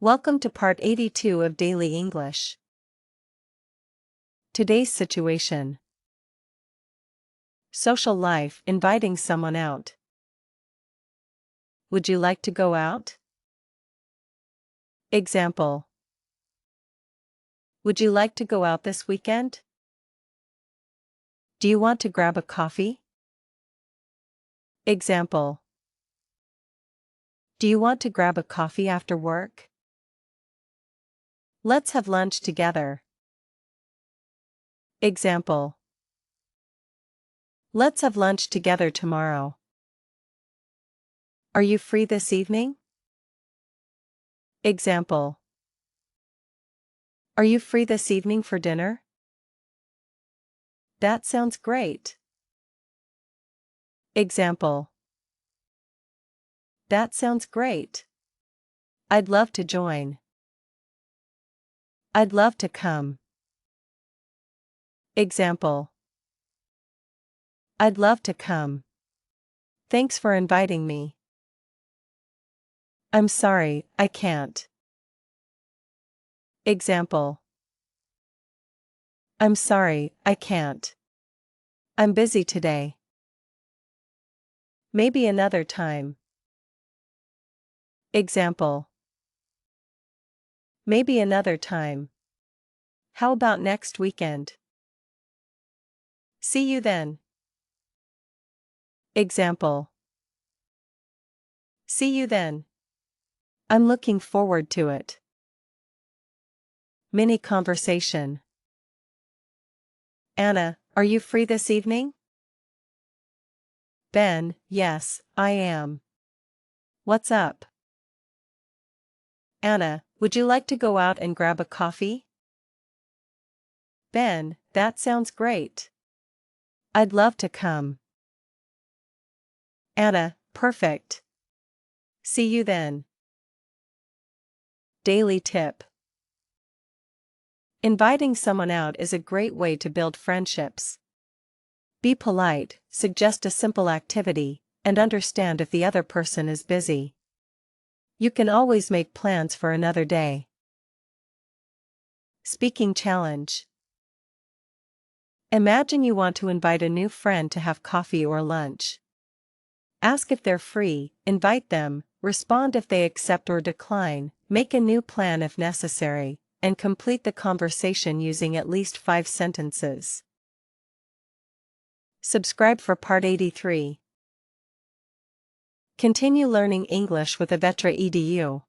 Welcome to part 82 of Daily English. Today's situation. Social life, inviting someone out. Would you like to go out? Example. Would you like to go out this weekend? Do you want to grab a coffee? Example. Do you want to grab a coffee after work? Let's have lunch together. Example. Let's have lunch together tomorrow. Are you free this evening? Example. Are you free this evening for dinner? That sounds great. Example. That sounds great. I'd love to join. I'd love to come. Example. I'd love to come. Thanks for inviting me. I'm sorry, I can't. Example. I'm sorry, I can't. I'm busy today. Maybe another time. Example. Maybe another time. How about next weekend? See you then. Example. See you then. I'm looking forward to it. Mini conversation. Anna, are you free this evening? Ben, yes, I am. What's up? Anna, would you like to go out and grab a coffee? Ben, that sounds great. I'd love to come. Anna, perfect. See you then. Daily tip. Inviting someone out is a great way to build friendships. Be polite, suggest a simple activity, and understand if the other person is busy. You can always make plans for another day. Speaking challenge. Imagine you want to invite a new friend to have coffee or lunch. Ask if they're free, invite them, respond if they accept or decline, make a new plan if necessary, and complete the conversation using at least 5 sentences. Subscribe for part 83. Continue learning English with Avetra edu.